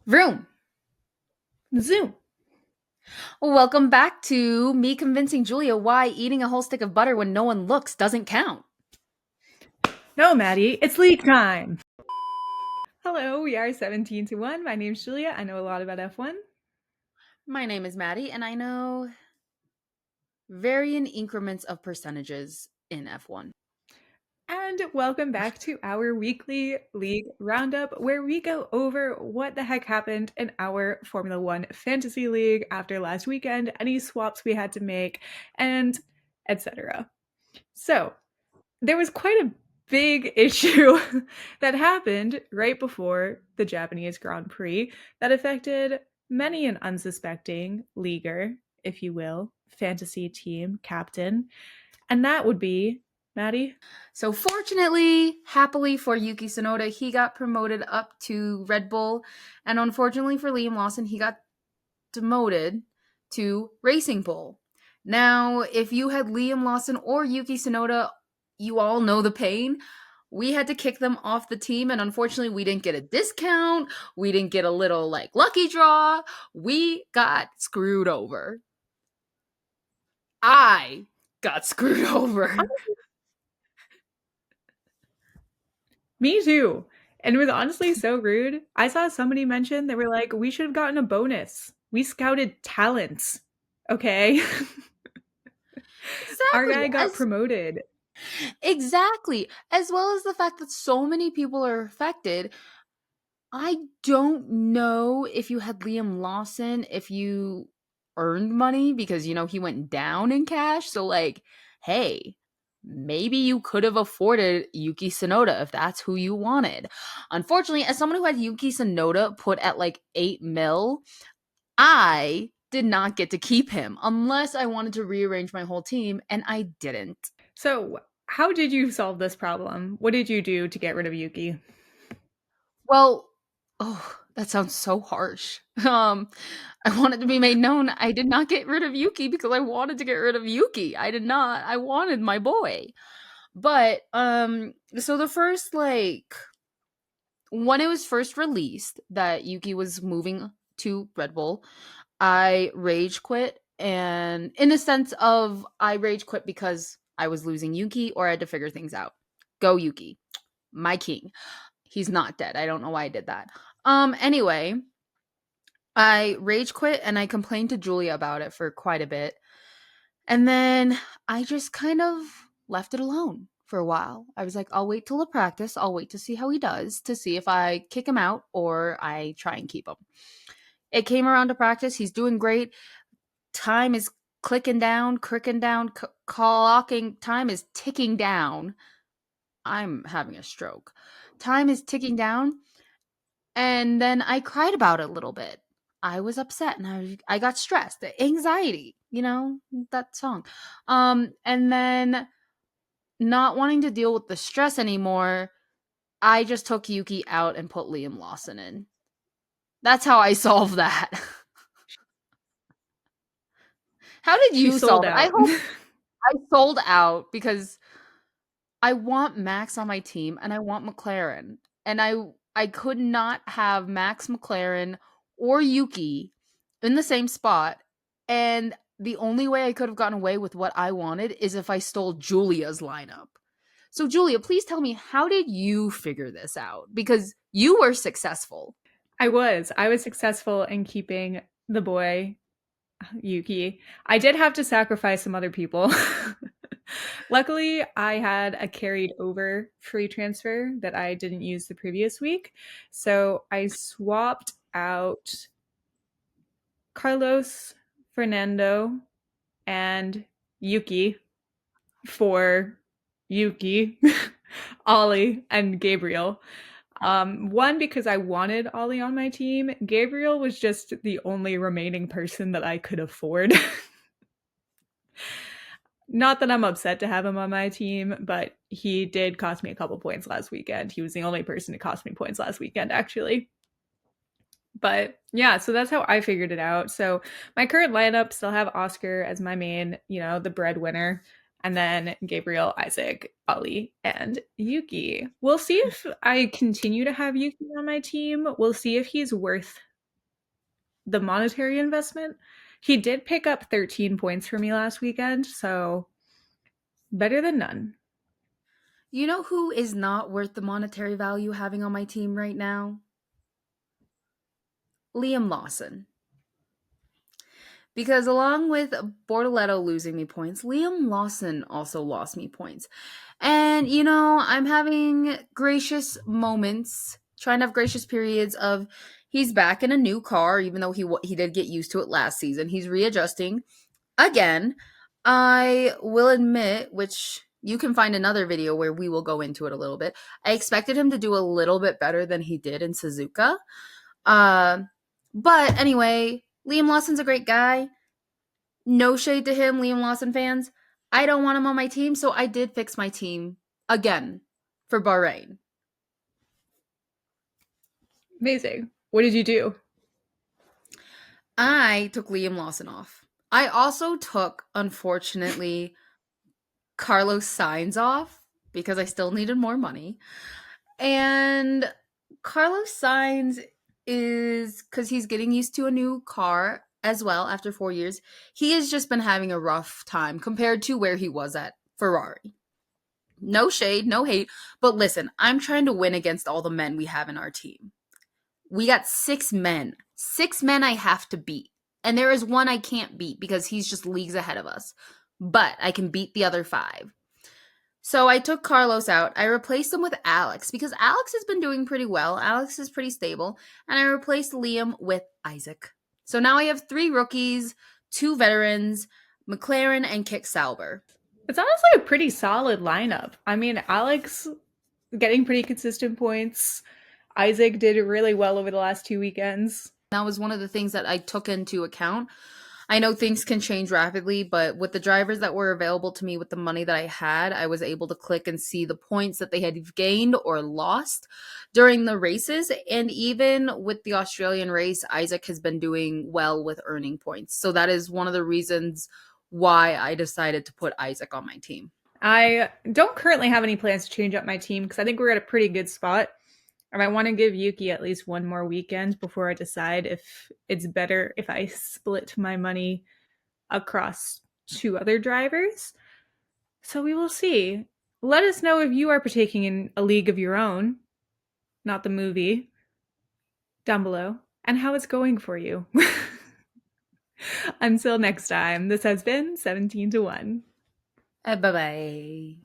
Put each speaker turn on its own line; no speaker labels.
Vroom!
Zoom.
Welcome back to me convincing Julia why eating a whole stick of butter when no one looks doesn't count.
No, Maddie, it's league time. Hello, we are 17 to 1. My name's Julia. I know a lot about F1.
My name is Maddie, and I know varying increments of percentages in F1.
And welcome back to our weekly league roundup where we go over what the heck happened in our Formula One fantasy league after last weekend, any swaps we had to make, and etc. So, there was quite a big issue that happened right before the Japanese Grand Prix that affected many an unsuspecting leaguer, if you will, fantasy team captain, and that would be Maddie.
So, fortunately, happily for Yuki Tsunoda, he got promoted up to Red Bull, and unfortunately for Liam Lawson, he got demoted to Racing Bull. Now, if you had Liam Lawson or Yuki Tsunoda, you all know the pain. We had to kick them off the team, and unfortunately, we didn't get a discount. We didn't get a little lucky draw. We got screwed over. I got screwed over.
Me too. And it was honestly so rude. I saw somebody mention they were like, we should have gotten a bonus. We scouted talents. Okay. Our
Exactly.
guy got promoted.
Exactly. As well as the fact that so many people are affected. I don't know if you had Liam Lawson, if you earned money because, he went down in cash. So, hey, maybe you could have afforded Yuki Tsunoda if that's who you wanted. Unfortunately, as someone who had Yuki Tsunoda put at 8 mil, I did not get to keep him unless I wanted to rearrange my whole team, and I didn't.
So, how did you solve this problem? What did you do to get rid of Yuki?
Well, oh, that sounds so harsh. I want it to be made known I did not get rid of Yuki because I wanted to get rid of Yuki. I did not. I wanted my boy. But so the first when it was first released that Yuki was moving to Red Bull, I rage quit, and in the sense of I rage quit because I was losing Yuki or I had to figure things out. Go Yuki, my king. He's not dead. I don't know why I did that. Anyway, I rage quit and I complained to Julia about it for quite a bit. And then I just kind of left it alone for a while. I was like, I'll wait till the practice. I'll wait to see how he does, to see if I kick him out or I try and keep him. It came around to practice. He's doing great. Time is clicking down, clocking. Time is ticking down. I'm having a stroke. Time is ticking down. And then I cried about it a little bit. I was upset and I got stressed, anxiety, that song. And then not wanting to deal with the stress anymore, I just took Yuki out and put Liam Lawson in. That's how I solved that. How did
She
you
sold
solve it? I
out.
hope I sold out because I want Max on my team and I want McLaren. And I could not have Max, McLaren, or Yuki in the same spot. And the only way I could have gotten away with what I wanted is if I stole Julia's lineup. So Julia, please tell me, how did you figure this out? Because you were successful.
I was successful in keeping the boy Yuki. I did have to sacrifice some other people. Luckily, I had a carried over free transfer that I didn't use the previous week. So I swapped out Carlos, Fernando, and Yuki for Yuki, Ollie, and Gabriel. One, because I wanted Ollie on my team. Gabriel was just the only remaining person that I could afford. Not that I'm upset to have him on my team, but he did cost me a couple points last weekend. He was the only person to cost me points last weekend, actually. But yeah, so that's how I figured it out. So my current lineup still have Oscar as my main, the breadwinner, and then Gabriel, Isaac, Ali, and Yuki. We'll see if I continue to have Yuki on my team. We'll see if he's worth the monetary investment. He did pick up 13 points for me last weekend, so better than none.
You know who is not worth the monetary value having on my team right now? Liam Lawson. Because along with Bortoletto losing me points, Liam Lawson also lost me points. And, I'm having gracious moments, trying to have gracious periods of he's back in a new car, even though he did get used to it last season. He's readjusting. Again, I will admit, which you can find another video where we will go into it a little bit. I expected him to do a little bit better than he did in Suzuka. Uh, but anyway, Liam Lawson's a great guy. No shade to him, Liam Lawson fans. I don't want him on my team, so I did fix my team again for Bahrain.
Amazing. What did you do?
I took Liam Lawson off. I also took, unfortunately, Carlos Sainz off because I still needed more money. And Carlos Sainz is because he's getting used to a new car as well after 4 years. He has just been having a rough time compared to where he was at Ferrari. No shade, no hate. But listen, I'm trying to win against all the men we have in our team. We got 6 men. 6 men I have to beat. And there is one I can't beat because he's just leagues ahead of us. But I can beat the other 5. So I took Carlos out. I replaced him with Alex because Alex has been doing pretty well. Alex is pretty stable. And I replaced Liam with Isaac. So now I have 3 rookies, 2 veterans, McLaren and Kick Sauber.
It's honestly a pretty solid lineup. I mean, Alex getting pretty consistent points. Isaac did really well over the last 2 weekends.
That was one of the things that I took into account. I know things can change rapidly, but with the drivers that were available to me with the money that I had, I was able to click and see the points that they had gained or lost during the races. And even with the Australian race, Isaac has been doing well with earning points. So that is one of the reasons why I decided to put Isaac on my team.
I don't currently have any plans to change up my team because I think we're at a pretty good spot. And I want to give Yuki at least one more weekend before I decide if it's better if I split my money across 2 other drivers. So we will see. Let us know if you are partaking in a league of your own, not the movie, down below, and how it's going for you. Until next time, this has been 17 to 1.
Bye bye.